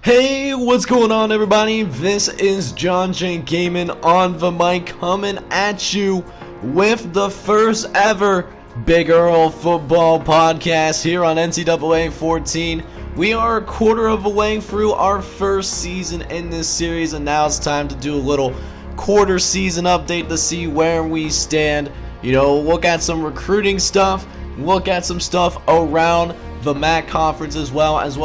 Hey, what's going on, everybody? This is John J. Gaming on the mic, coming at you with the first ever Big Earl football podcast here on NCAA 14. We are a quarter of a way through our first season in this series, and now it's time to do a little quarter season update to see where we stand. Look at some recruiting stuff, look at some stuff around the MAC conference as well as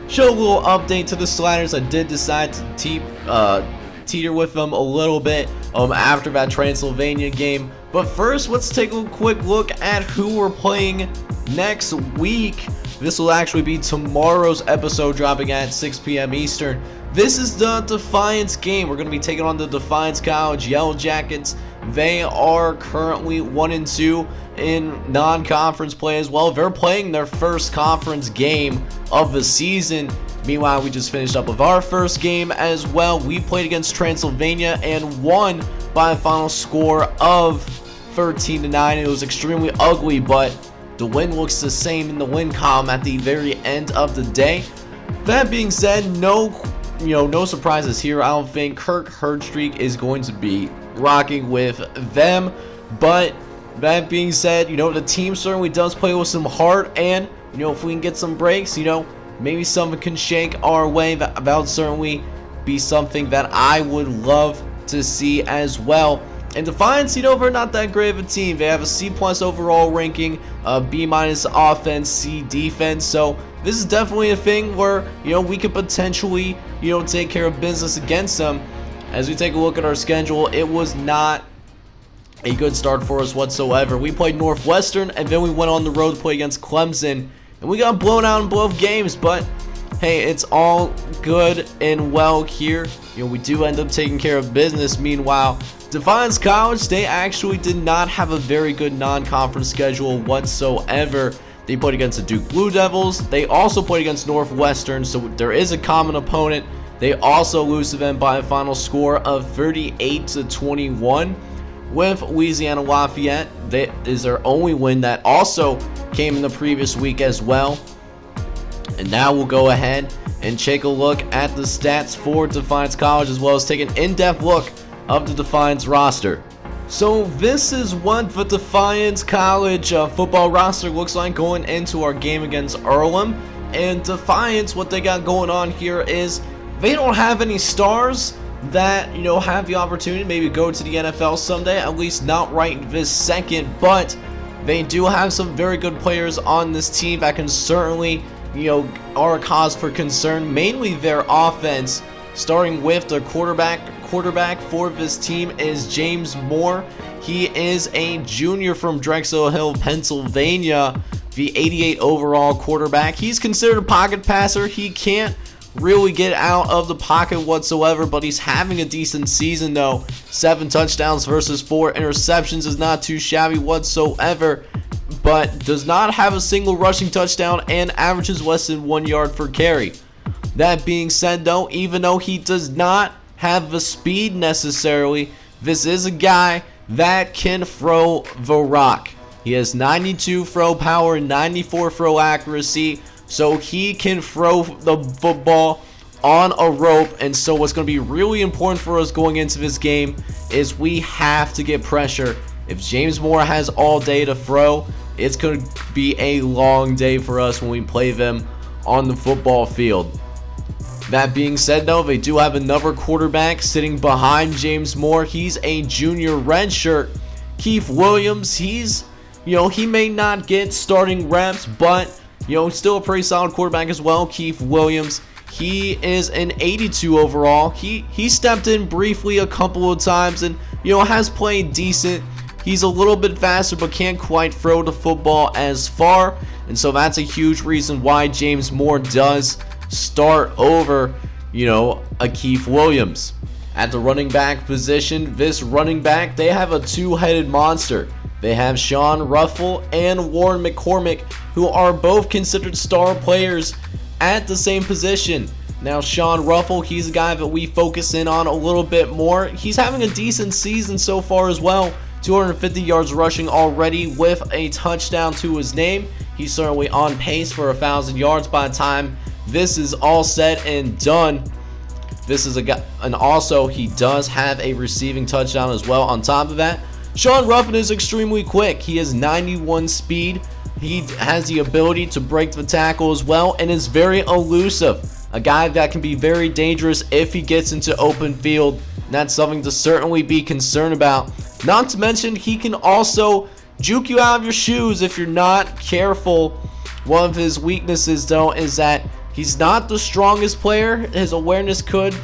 show a little update to the sliders. I did decide to teeter with them a little bit after that Transylvania game. But first, let's take a quick look at who we're playing next week. This will actually be tomorrow's episode, dropping at 6 p.m. Eastern. This is the Defiance game. We're going to be taking on the Defiance College Yellow Jackets. They are currently 1-2 in non-conference play as well. They're playing their first conference game of the season. Meanwhile, we just finished up with our first game as well. We played against Transylvania and won by a final score of 13-9. It was extremely ugly, but the win looks the same in the win column at the very end of the day. That being said, no surprises here. I don't think Kirk Herdstreak is going to be rocking with them. But that being said, the team certainly does play with some heart, and if we can get some breaks, maybe someone can shake our way. That would certainly be something that I would love to see as well. And Defiance, they're not that great of a team. They have a C+ overall ranking, B- offense, C defense. So this is definitely a thing where we could potentially take care of business against them. As we take a look at our schedule, it was not a good start for us whatsoever. We played Northwestern, and then we went on the road to play against Clemson, and we got blown out in both games. But hey, it's all good and well here. We do end up taking care of business. Meanwhile, Defiance College, they actually did not have a very good non-conference schedule whatsoever. They played against the Duke Blue Devils. They also played against Northwestern, so there is a common opponent. They also lose to them by a final score of 38-21. With Louisiana Lafayette, that is their only win. That also came in the previous week as well. And now we'll go ahead and take a look at the stats for Defiance College, as well as take an in-depth look of the Defiance roster. So this is what the Defiance College football roster looks like going into our game against Earlham. And Defiance, what they got going on here is they don't have any stars that have the opportunity to maybe go to the NFL someday, at least not right this second. But they do have some very good players on this team that can certainly are a cause for concern, mainly their offense, starting with the quarterback for this team is James Moore. He is a junior from Drexel Hill, Pennsylvania, the 88 overall quarterback. He's considered a pocket passer. He can't really get out of the pocket whatsoever, but he's having a decent season though. 7 touchdowns versus 4 interceptions is not too shabby whatsoever, but does not have a single rushing touchdown and averages less than 1 yard per carry. That being said though, even though he does not have the speed necessarily, this is a guy that can throw the rock. He has 92 throw power, 94 throw accuracy, so he can throw the football on a rope. And so what's going to be really important for us going into this game is we have to get pressure. If James Moore has all day to throw, it's going to be a long day for us when we play them on the football field. That being said though, they do have another quarterback sitting behind James Moore. He's a junior redshirt, Keith Williams. He's, he may not get starting reps, but still a pretty solid quarterback as well. Keith Williams, he is an 82 overall. He stepped in briefly a couple of times and has played decent. He's a little bit faster but can't quite throw the football as far, and so that's a huge reason why James Moore does start over Akeem Williams. At the running back position, this running back, they have a two-headed monster. They have Sean Ruffel and Warren McCormick, who are both considered star players at the same position. Now, Sean Ruffel, he's a guy that we focus in on a little bit more. He's having a decent season so far as well. 250 yards rushing already with a touchdown to his name. He's certainly on pace for 1,000 yards by the time this is all said and done, this is a guy, and also he does have a receiving touchdown as well. On top of that, Sean Ruffin is extremely quick. He has 91 speed. He has the ability to break the tackle as well and is very elusive. A guy that can be very dangerous if he gets into open field. And that's something to certainly be concerned about. Not to mention, he can also juke you out of your shoes if you're not careful. One of his weaknesses, though, is that he's not the strongest player. His awareness could,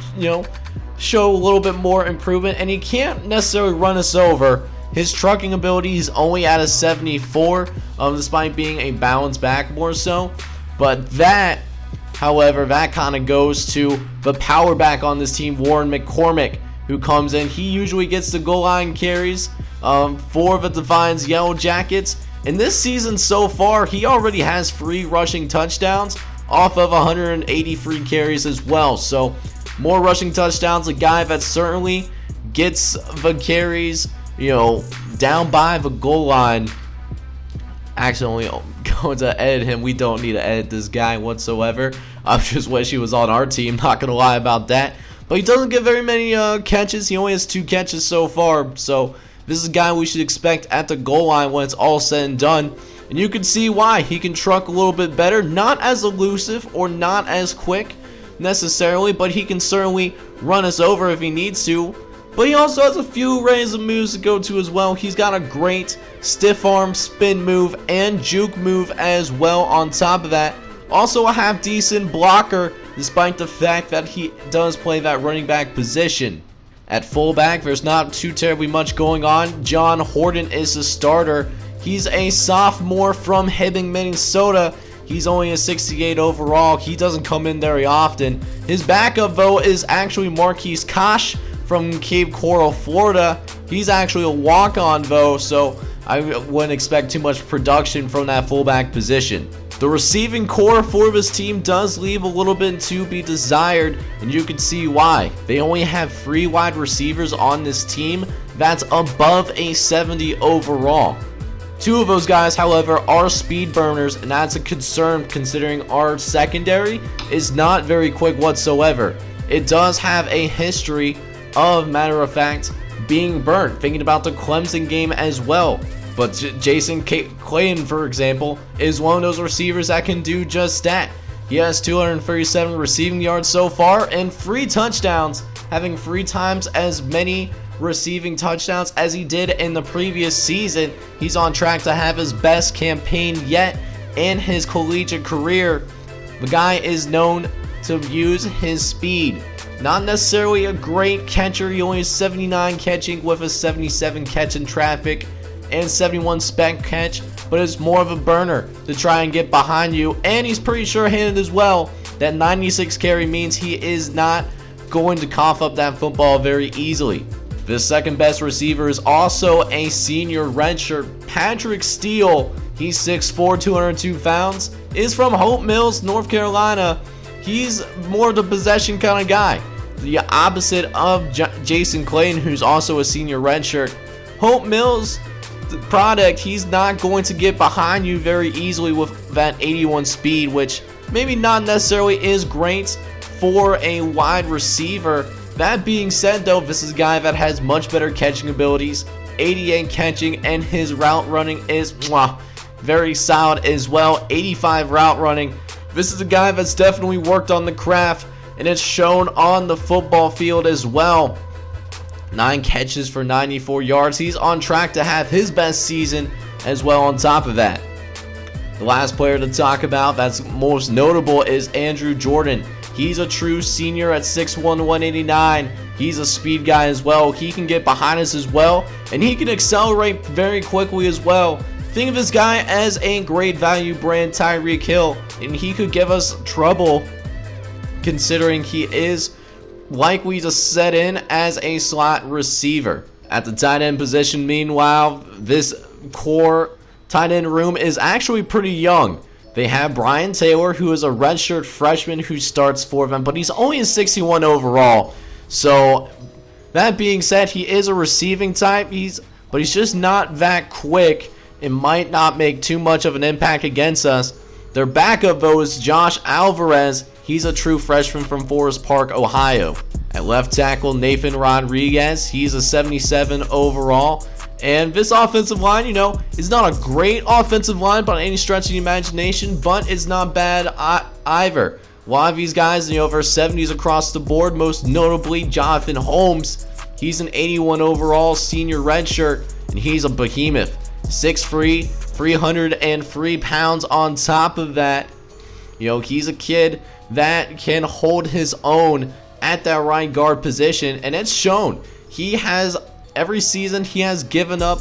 show a little bit more improvement, and he can't necessarily run us over. His trucking ability is only at a 74, despite being a balance back more so. But that, however, that kind of goes to the power back on this team, Warren McCormick, who comes in. He usually gets the goal line carries for the Defiance Yellow Jackets. In this season so far, he already has 3 rushing touchdowns off of 180 free carries as well. So more rushing touchdowns, a guy that certainly gets the carries, down by the goal line. Actually, going to edit him. We don't need to edit this guy whatsoever. I just wish he was on our team, not going to lie about that. But he doesn't get very many catches. He only has 2 catches so far. So this is a guy we should expect at the goal line when it's all said and done. And you can see why. He can truck a little bit better. Not as elusive or not as quick necessarily, but he can certainly run us over if he needs to. But he also has a few range of moves to go to as well. He's got a great stiff arm spin move and juke move as well on top of that. Also a half decent blocker, despite the fact that he does play that running back position. At fullback, there's not too terribly much going on. John Horton is the starter. He's a sophomore from Hibbing, Minnesota. He's only a 68 overall. He doesn't come in very often. His backup, though, is actually Marquise Kosh from Cape Coral, Florida. He's actually a walk-on, though, so I wouldn't expect too much production from that fullback position. The receiving core for this team does leave a little bit to be desired, and you can see why. They only have 3 wide receivers on this team that's above a 70 overall. 2 of those guys, however, are speed burners, and that's a concern considering our secondary is not very quick whatsoever. It does have a history of, matter of fact, being burnt. Thinking about the Clemson game as well. But Jason Clayton, for example, is one of those receivers that can do just that. He has 237 receiving yards so far and 3 touchdowns, having 3 times as many receiving touchdowns as he did in the previous season. He's on track to have his best campaign yet in his collegiate career. The guy is known to use his speed. Not necessarily a great catcher. He only has 79 catching with a 77 catch in traffic and 71 spec catch, but it's more of a burner to try and get behind you, and he's pretty sure-handed as well. That 96 carry means he is not going to cough up that football very easily. The second best receiver is also a senior redshirt, Patrick Steele. He's 6'4", 202 pounds, is from Hope Mills, North Carolina. He's more of the possession kind of guy, the opposite of Jason Clayton, who's also a senior redshirt. Hope Mills, the product, he's not going to get behind you very easily with that 81 speed, which maybe not necessarily is great for a wide receiver. That being said, though, this is a guy that has much better catching abilities, 88 catching, and his route running is very solid as well, 85 route running. This is a guy that's definitely worked on the craft, and it's shown on the football field as well. 9 catches for 94 yards. He's on track to have his best season as well on top of that. The last player to talk about that's most notable is Andrew Jordan. He's a true senior at 6'1", 189. He's a speed guy as well. He can get behind us as well, and he can accelerate very quickly as well. Think of this guy as a great value brand Tyreek Hill, and he could give us trouble considering he is likely to set in as a slot receiver. At the tight end position, meanwhile, this core tight end room is actually pretty young. They have Brian Taylor, who is a redshirt freshman who starts for them, but he's only a 61 overall. So that being said, he is a receiving type, but he's just not that quick. It might not make too much of an impact against us. Their backup, though, is Josh Alvarez. he's a true freshman from Forest Park, Ohio. At left tackle, Nathan Rodriguez, he's a 77 overall. And this offensive line, is not a great offensive line by any stretch of the imagination, but it's not bad either. A lot of these guys, over 70s across the board, most notably Jonathan Holmes. He's an 81 overall senior redshirt, and he's a behemoth. 6'3", 303 pounds on top of that. He's a kid that can hold his own at that right guard position, and it's shown. Every season he has given up,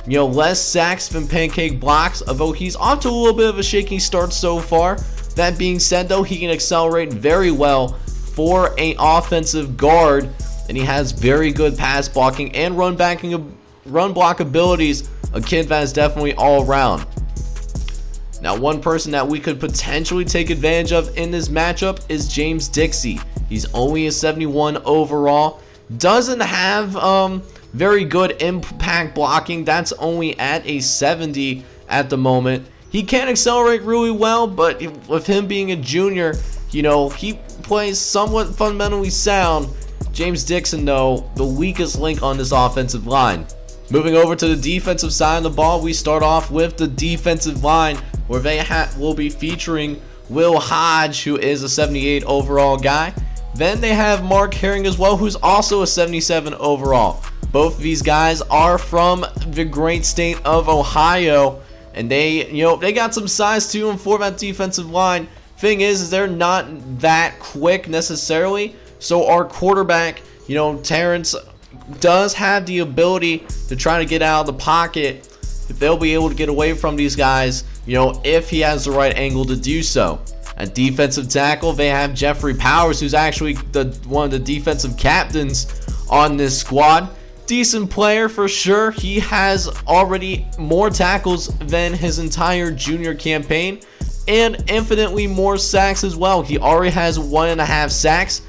less sacks than pancake blocks, although he's off to a little bit of a shaky start so far. That being said, though, he can accelerate very well for an offensive guard, and he has very good pass blocking and run block abilities. A kid that is definitely all around. Now, one person that we could potentially take advantage of in this matchup is James Dixie. He's only a 71 overall. Doesn't have very good impact blocking. That's only at a 70 at the moment. He can accelerate really well, but with him being a junior, he plays somewhat fundamentally sound. James Dixon, though, the weakest link on this offensive line. Moving over to the defensive side of the ball, we start off with the defensive line, where they will be featuring Will Hodge, who is a 78 overall guy. Then they have Mark Herring as well, who's also a 77 overall. Both of these guys are from the great state of Ohio, and they got some size to them for that defensive line. Thing is they're not that quick necessarily, so our quarterback, Terrence, does have the ability to try to get out of the pocket. They'll be able to get away from these guys, if he has the right angle to do so. At defensive tackle, they have Jeffrey Powers, who's actually one of the defensive captains on this squad. Decent player for sure. He has already more tackles than his entire junior campaign, and infinitely more sacks as well. He already has 1.5 sacks.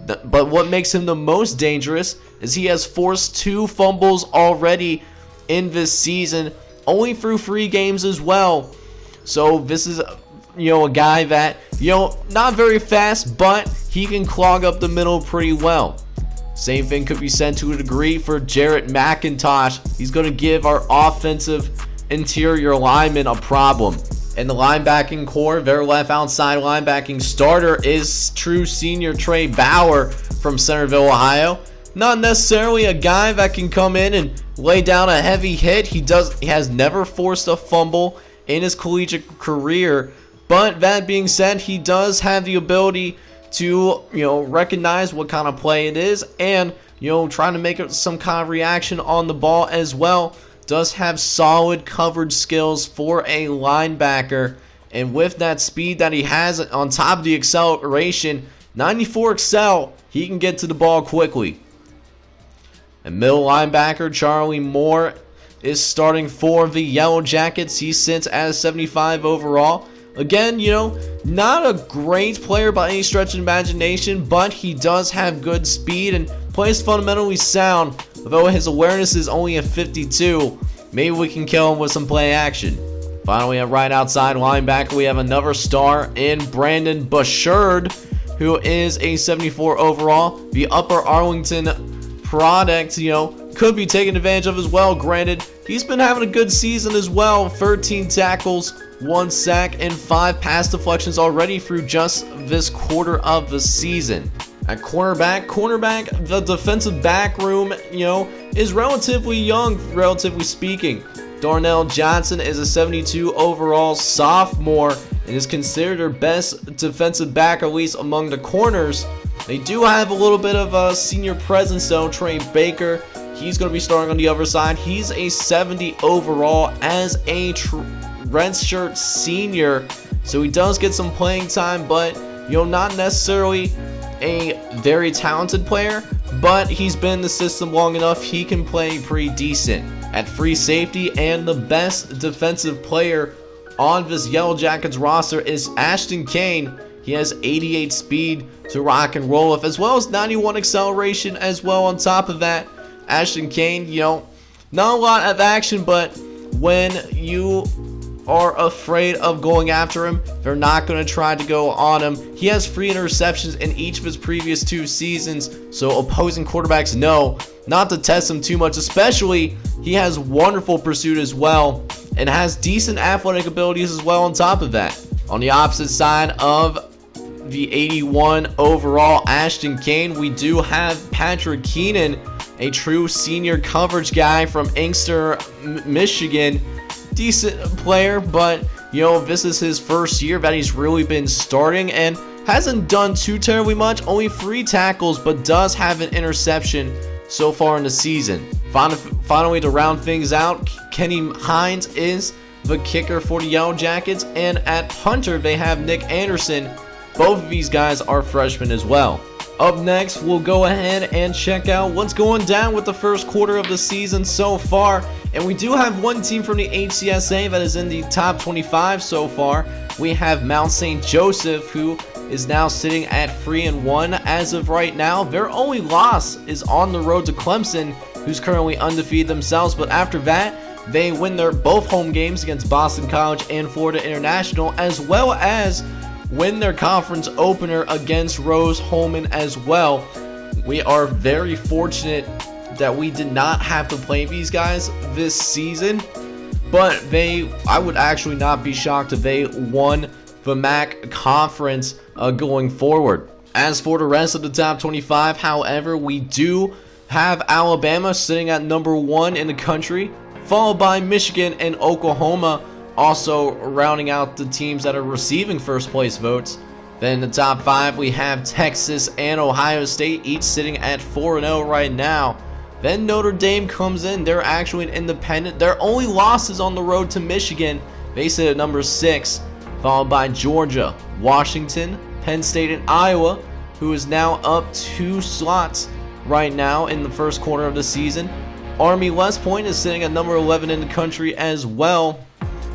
But what makes him the most dangerous is he has forced 2 fumbles already in this season, only through 3 games as well. So this is, a guy that, not very fast, but he can clog up the middle pretty well. Same thing could be said to a degree for Jarrett McIntosh. He's going to give our offensive interior linemen a problem. In the linebacking core, their left outside linebacking starter is true senior Trey Bauer from Centerville, Ohio. Not necessarily a guy that can come in and lay down a heavy hit. He has never forced a fumble in his collegiate career. But that being said, he does have the ability to, recognize what kind of play it is and, trying to make some kind of reaction on the ball as well. Does have solid coverage skills for a linebacker, and with that speed that he has on top of the acceleration, 94 excel, he can get to the ball quickly. And middle linebacker Charlie Moore is starting for the Yellow Jackets. He sits at 75 overall. Again, not a great player by any stretch of imagination, but he does have good speed and plays fundamentally sound. Although his awareness is only a 52, maybe we can kill him with some play action. Finally, at right outside linebacker, we have another star in Brandon Bouchard, who is a 74 overall. The Upper Arlington product, could be taken advantage of as well. Granted, he's been having a good season as well. 13 tackles, 1 sack, and 5 pass deflections already through just this quarter of the season. At cornerback, the defensive back room, is relatively young, relatively speaking. Darnell Johnson is a 72 overall sophomore and is considered their best defensive back, at least among the corners. They do have a little bit of a senior presence though. Trey Baker, he's going to be starting on the other side. He's a 70 overall as a redshirt senior, so he does get some playing time, but not necessarily a very talented player, but he's been in the system long enough. He can play pretty decent. At free safety, and the best defensive player on this Yellow Jackets roster is Ashton Kane. He has 88 speed to rock and roll with, as well as 91 acceleration as well on top of that. Ashton Kane, not a lot of action, but when you are afraid of going after him. They're not going to try to go on him. He has 3 interceptions in each of his previous 2 seasons, so opposing quarterbacks know not to test him too much, especially he has wonderful pursuit as well and has decent athletic abilities as well on top of that. On the opposite side of the 81 overall Ashton Kane, we do have Patrick Keenan, a true senior coverage guy from Inkster, Michigan. Decent player, but this is his first year that he's really been starting and hasn't done too terribly much. Only 3 tackles, but does have an interception so far in the season. Finally, to round things out, Hines is the kicker for the Yellow Jackets, and at punter they have Nick Anderson. Both of these guys are freshmen as well. Up next, we'll go ahead and check out what's going down with the first quarter of the season so far. And we do have one team from the HCSA that is in the top 25 so far. We have Mount St. Joseph, who is now sitting at 3-1 as of right now. Their only loss is on the road to Clemson, who's currently undefeated themselves. But after that, they win their both home games against Boston College and Florida International, as well as win their conference opener against Rose-Hulman as well. We are very fortunate that we did not have to play these guys this season, but I would actually not be shocked if they won the MAC conference going forward. As for the rest of the top 25, however, we do have Alabama sitting at number 1 in the country, followed by Michigan and Oklahoma, also rounding out the teams that are receiving first place votes. Then in the top 5, we have Texas and Ohio State, each sitting at 4-0 right now. Then Notre Dame comes in. They're actually an independent. Their only loss is on the road to Michigan. They sit at number 6, followed by Georgia, Washington, Penn State, and Iowa, who is now up 2 slots right now in the first quarter of the season. Army West Point is sitting at number 11 in the country as well,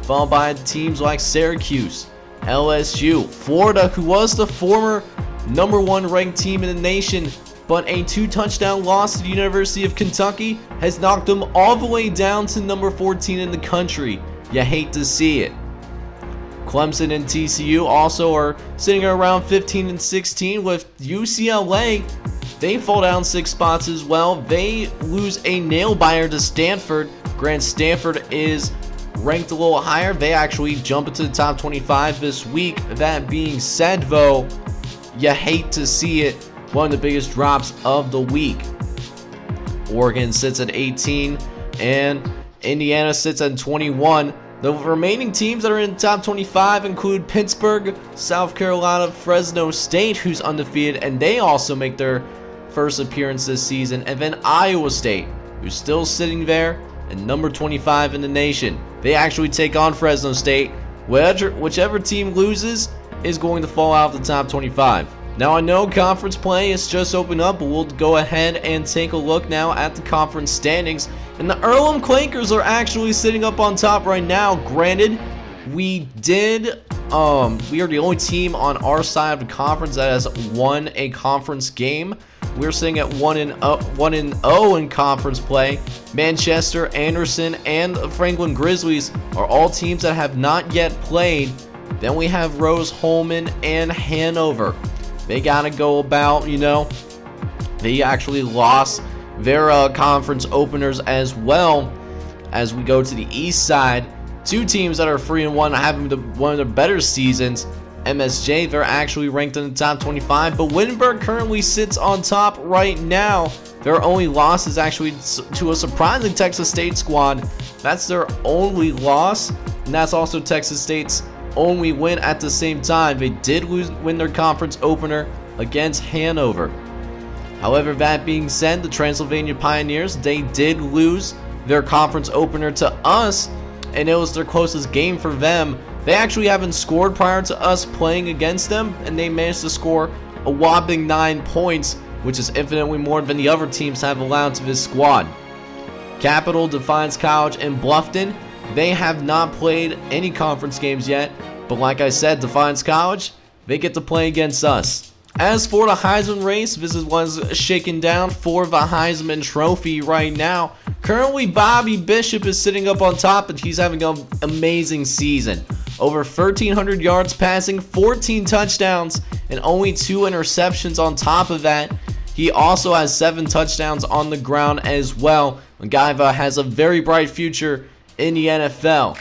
followed by teams like Syracuse, LSU, Florida, who was the former number 1 ranked team in the nation, but a 2-touchdown loss to the University of Kentucky has knocked them all the way down to number 14 in the country. You hate to see it. Clemson and TCU also are sitting around 15 and 16, with UCLA. They fall down 6 spots as well. They lose a nail-biter to Stanford. Grant Stanford is ranked a little higher. They actually jump into the top 25 this week. That being said, though, you hate to see it. One of the biggest drops of the week. Oregon sits at 18 and Indiana sits at 21. The remaining teams that are in the top 25 include Pittsburgh, South Carolina, Fresno State, who's undefeated, and they also make their first appearance this season, and then Iowa State, who's still sitting there at number 25 in the nation. They actually take on Fresno State. Whichever team loses is going to fall out of the top 25. Now, I know conference play is just opened up, but we'll go ahead and take a look now at the conference standings. And the Earlham Quakers are actually sitting up on top right now. Granted, we are the only team on our side of the conference that has won a conference game. We're sitting at 1-0 in conference play. Manchester, Anderson, and Franklin Grizzlies are all teams that have not yet played. Then we have Rose-Hulman and Hanover. They got to go about, they actually lost their conference openers as well. As we go to the east side, 2 teams that are 3-1 having one of their better seasons. MSJ, they're actually ranked in the top 25, but Wittenberg currently sits on top right now. Their only loss is actually to a surprising Texas State squad. That's their only loss, and that's also Texas State's only win at the same time. They did win their conference opener against Hanover. However, that being said, the Transylvania Pioneers, they did lose their conference opener to us, and it was their closest game for them. They actually haven't scored prior to us playing against them, and they managed to score a whopping 9 points, which is infinitely more than the other teams have allowed to this squad. Capital, Defiance College, and Bluffton, they have not played any conference games yet, but like I said, Defiance College, they get to play against us. As for the Heisman race, this is what's shaken down for the Heisman Trophy right now. Currently, Bobby Bishop is sitting up on top, and he's having an amazing season. Over 1,300 yards passing, 14 touchdowns, and only 2 interceptions on top of that. He also has 7 touchdowns on the ground as well. McGiva has a very bright future in the NFL.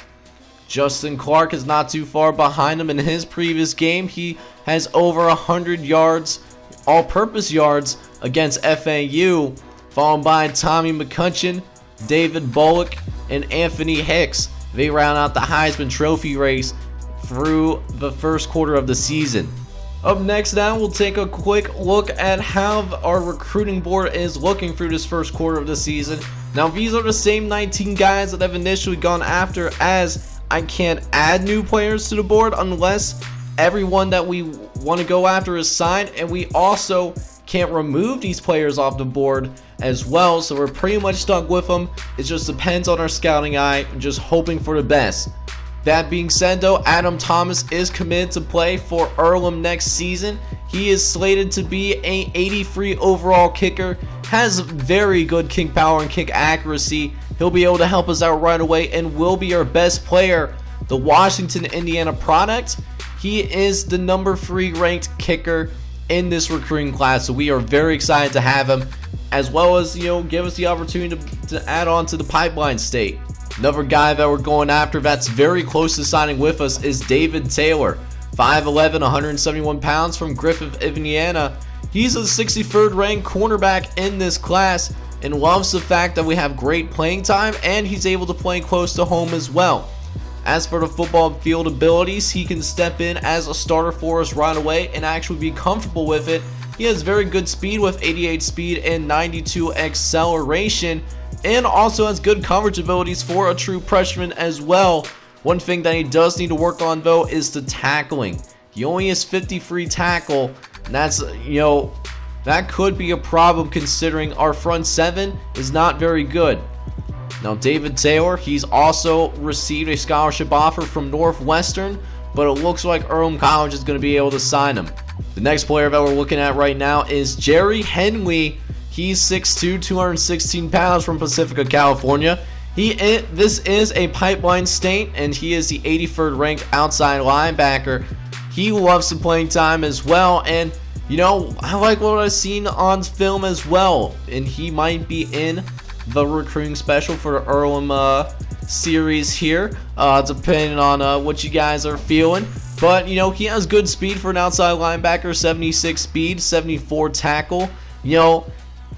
Justin Clark is not too far behind him in his previous game. He has over 100 yards, all-purpose yards against FAU, followed by Tommy McCutcheon, David Bullock, and Anthony Hicks. They round out the Heisman Trophy race through the first quarter of the season. Up next now, we'll take a quick look at how our recruiting board is looking through this first quarter of the season. Now, these are the same 19 guys that I've initially gone after, as I can't add new players to the board unless everyone that we want to go after is signed, and we also can't remove these players off the board as well, so we're pretty much stuck with them. It just depends on our scouting eye, just hoping for the best. That being said though, Adam Thomas is committed to play for Earlham next season. He is slated to be a 83 overall kicker, has very good kick power and kick accuracy. He'll be able to help us out right away and will be our best player. The Washington, Indiana product. He is the number 3 ranked kicker in this recruiting class, so we are very excited to have him, as well as, give us the opportunity to add on to the pipeline state. Another guy that we're going after that's very close to signing with us is David Taylor, 5'11", 171 pounds from Griffith, Indiana. He's a 63rd ranked cornerback in this class and loves the fact that we have great playing time and he's able to play close to home as well. As for the football field abilities, he can step in as a starter for us right away and actually be comfortable with it. He has very good speed with 88 speed and 92 acceleration, and also has good coverage abilities for a true freshman as well. One thing that he does need to work on though is the tackling. He only has 53 tackle, and that's, that could be a problem considering our front 7 is not very good. Now, David Taylor, he's also received a scholarship offer from Northwestern, but it looks like Earlham College is going to be able to sign him. The next player that we're looking at right now is Jerry Henley. He's 6'2", 216 pounds from Pacifica, California. This is a pipeline state, and he is the 83rd ranked outside linebacker. He loves some playing time as well, and I like what I've seen on film as well, and he might be in the recruiting special for the Earlham series here, depending on what you guys are feeling. But he has good speed for an outside linebacker, 76 speed, 74 tackle.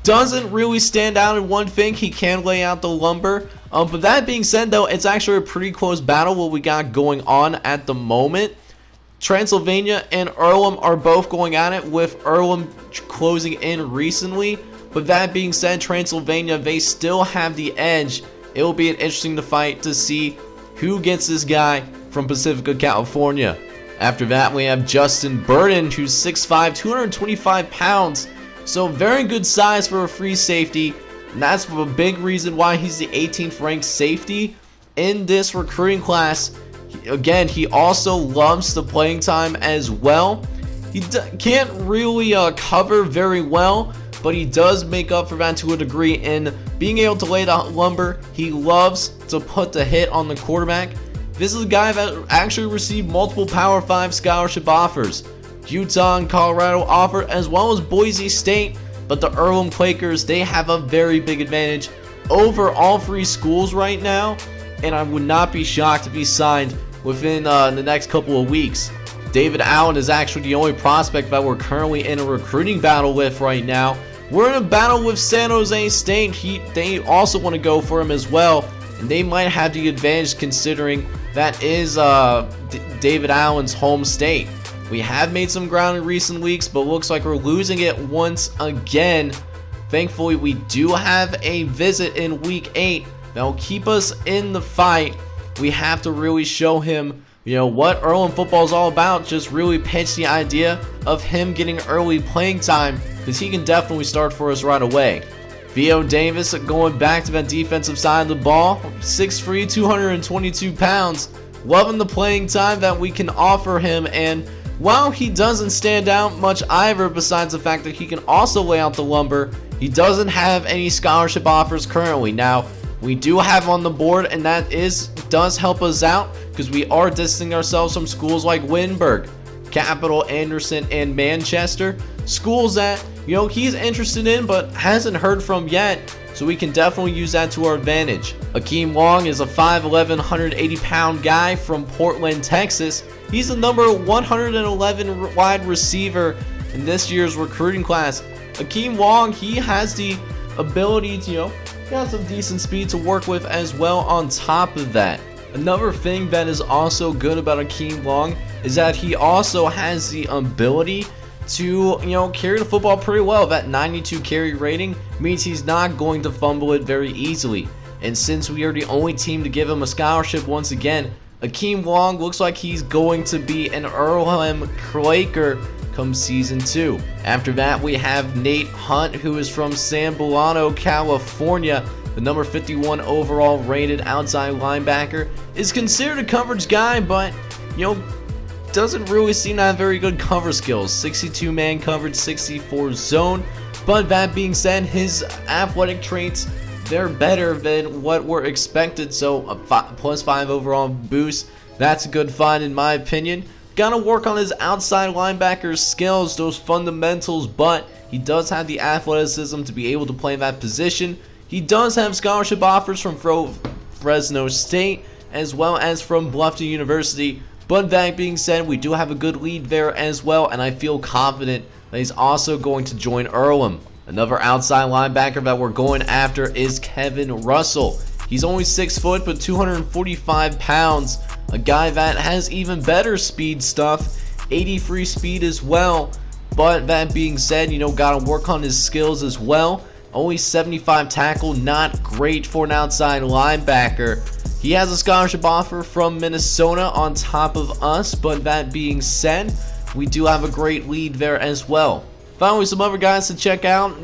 Doesn't really stand out in one thing. He can lay out the lumber. But that being said though, it's actually a pretty close battle what we got going on at the moment. Transylvania and Earlham are both going at it, with Earlham closing in recently. But that being said, Transylvania, they still have the edge. It will be an interesting fight to see who gets this guy from Pacifica, California. After that, we have Justin Burton, who's 6'5", 225 pounds. So very good size for a free safety. And that's a big reason why he's the 18th ranked safety in this recruiting class. Again, he also loves the playing time as well. He can't really cover very well, but he does make up for that to a degree in being able to lay the lumber. He loves to put the hit on the quarterback. This is a guy that actually received multiple Power 5 scholarship offers. Utah and Colorado offer, as well as Boise State, but the Earlham Quakers, they have a very big advantage over all 3 schools right now, and I would not be shocked if he signed within the next couple of weeks. David Allen is actually the only prospect that we're currently in a recruiting battle with right now. We're in a battle with San Jose State. They also want to go for him as well, and they might have the advantage considering that is David Allen's home state. We have made some ground in recent weeks, but looks like we're losing it once again. Thankfully, we do have a visit in week 8 that will keep us in the fight. We have to really show him, what Earlham football is all about. Just really pitch the idea of him getting early playing time, because he can definitely start for us right away. Theo Davis going back to that defensive side of the ball, 6'3", 222 pounds. Loving the playing time that we can offer him, and while he doesn't stand out much either, besides the fact that he can also lay out the lumber, he doesn't have any scholarship offers currently. Now, we do have on the board, and that does help us out because we are distancing ourselves from schools like Wittenberg, Capital, Anderson, and Manchester. Schools that, he's interested in but hasn't heard from yet, so we can definitely use that to our advantage. Akeem Wong is a 5'11", 180-pound guy from Portland, Texas. He's the number 111 wide receiver in this year's recruiting class. Akeem Wong, he has the ability to, he has some decent speed to work with as well on top of that. Another thing that is also good about Akeem Wong is that he also has the ability to, carry the football pretty well. That 92 carry rating means he's not going to fumble it very easily. And since we are the only team to give him a scholarship once again, Akeem Wong looks like he's going to be an Earlham Quaker come season 2. After that, we have Nate Hunt, who is from San Bernardino, California. The number 51 overall rated outside linebacker is considered a coverage guy, but doesn't really seem to have very good cover skills. 62 man coverage, 64 zone. But that being said, his athletic traits, they're better than what were expected, so a +5 overall boost, that's a good find in my opinion. Gotta work on his outside linebacker skills, those fundamentals, but he does have the athleticism to be able to play that position. He does have scholarship offers from Fresno State as well as from Bluffton University, but that being said, we do have a good lead there as well, and I feel confident that he's also going to join Earlham. Another outside linebacker that we're going after is Kevin Russell. He's only 6 foot but 245 pounds. A guy that has even better speed stuff, 80 free speed as well. But that being said, gotta work on his skills as well. Only 75 tackle, not great for an outside linebacker. He has a scholarship offer from Minnesota on top of us, but that being said, we do have a great lead there as well. Finally, some other guys to check out,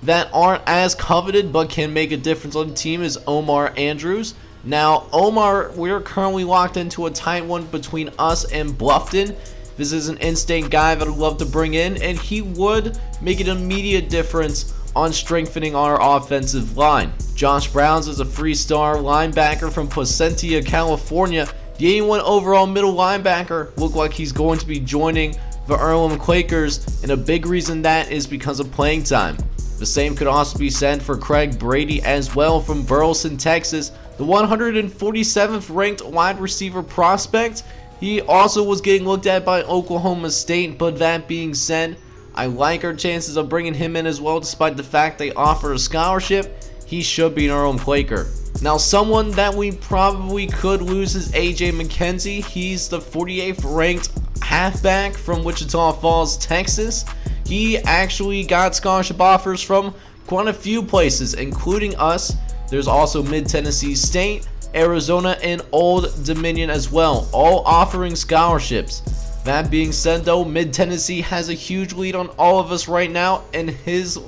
that aren't as coveted but can make a difference on the team is Omar Andrews. Now, Omar, we're currently locked into a tight one between us and Bluffton. This is an in-state guy that I'd love to bring in, and he would make an immediate difference on strengthening our offensive line. Josh Browns is a 3-star linebacker from Placentia, California. The 81 overall middle linebacker looked like he's going to be joining the Earlham Quakers, and a big reason that is because of playing time. The same could also be said for Craig Brady as well from Burleson, Texas, the 147th ranked wide receiver prospect. He also was getting looked at by Oklahoma State, but that being said, I like our chances of bringing him in as well, despite the fact they offer a scholarship. He should be an Earlham Quaker. Now, someone that we probably could lose is AJ Mckenzie. He's the 48th ranked halfback from Wichita Falls, Texas. He actually got scholarship offers from quite a few places, including us. There's also Mid-Tennessee State, Arizona, and Old Dominion as well, all offering scholarships. That being said though, Mid-Tennessee has a huge lead on all of us right now, and his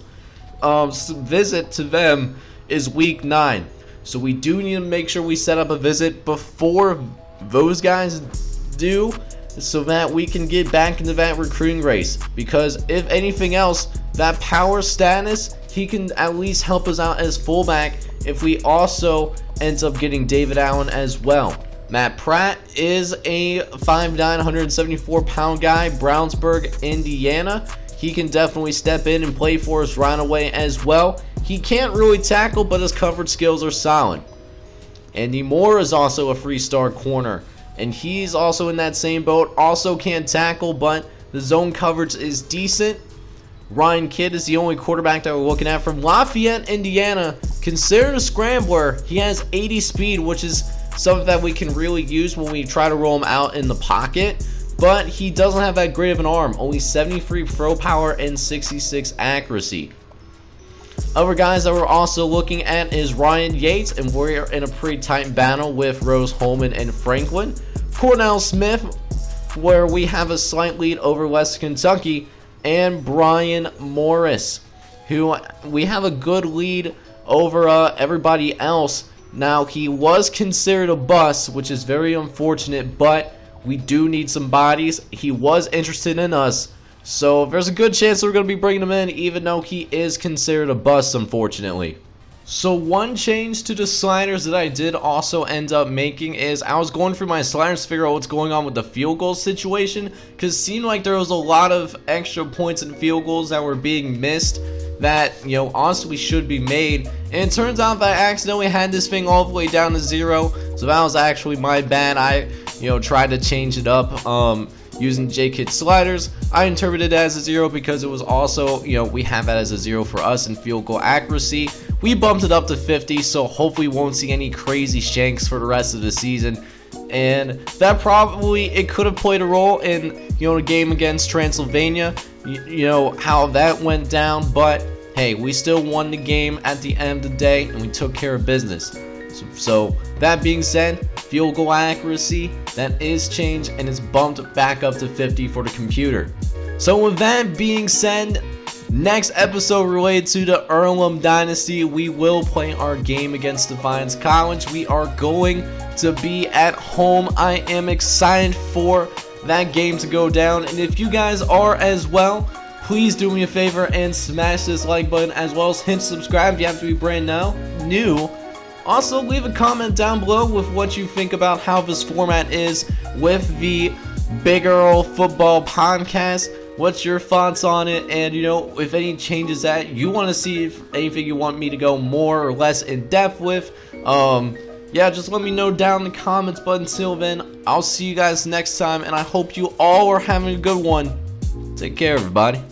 visit to them is week 9. So we do need to make sure we set up a visit before those guys do, so that we can get back into that recruiting race. Because if anything else, that power status, he can at least help us out as fullback if we also end up getting David Allen as well. Matt Pratt is a 5'9", 174-pound guy, Brownsburg, Indiana. He can definitely step in and play for us right away as well. He can't really tackle, but his coverage skills are solid. Andy Moore is also a 3-star corner, and he's also in that same boat. Also can't tackle, but the zone coverage is decent. Ryan Kidd is the only quarterback that we're looking at from Lafayette, Indiana. Considered a scrambler. He has 80 speed, which is something that we can really use when we try to roll him out in the pocket. But he doesn't have that great of an arm. Only 73 throw power and 66 accuracy. Other guys that we're also looking at is Ryan Yates, and we're in a pretty tight battle with Rose Holman and Franklin. Cornell Smith, where we have a slight lead over West Kentucky, and Brian Morris, who we have a good lead over everybody else. Now, he was considered a bust, which is very unfortunate, but we do need some bodies. He was interested in us, so there's a good chance we're going to be bringing him in, even though he is considered a bust, unfortunately. So one change to the sliders that I did also end up making is I was going through my sliders to figure out what's going on with the field goal situation, because it seemed like there was a lot of extra points and field goals that were being missed that, honestly should be made. And it turns out that I accidentally had this thing all the way down to 0, so that was actually my bad. I, tried to change it up using J-Kid sliders. I interpreted it as a 0 because it was also, we have that as a 0 for us in field goal accuracy. We bumped it up to 50, so hopefully we won't see any crazy shanks for the rest of the season. And that probably, it could have played a role in, the game against Transylvania, how that went down. But hey, we still won the game at the end of the day, and we took care of business. So that being said, field goal accuracy, that is changed and it's bumped back up to 50 for the computer. So with that being said, next episode related to the Earlham Dynasty, we will play our game against Defiance College. We are going to be at home. I am excited for that game to go down, and if you guys are as well, please do me a favor and smash this like button, as well as hit subscribe if you have to be brand new. Also, leave a comment down below with what you think about how this format is with the Big Earl Football Podcast. What's your thoughts on it? And, if any changes that you want to see, if anything you want me to go more or less in depth with, yeah, just let me know down in the comments. But until then, I'll see you guys next time, and I hope you all are having a good one. Take care, everybody.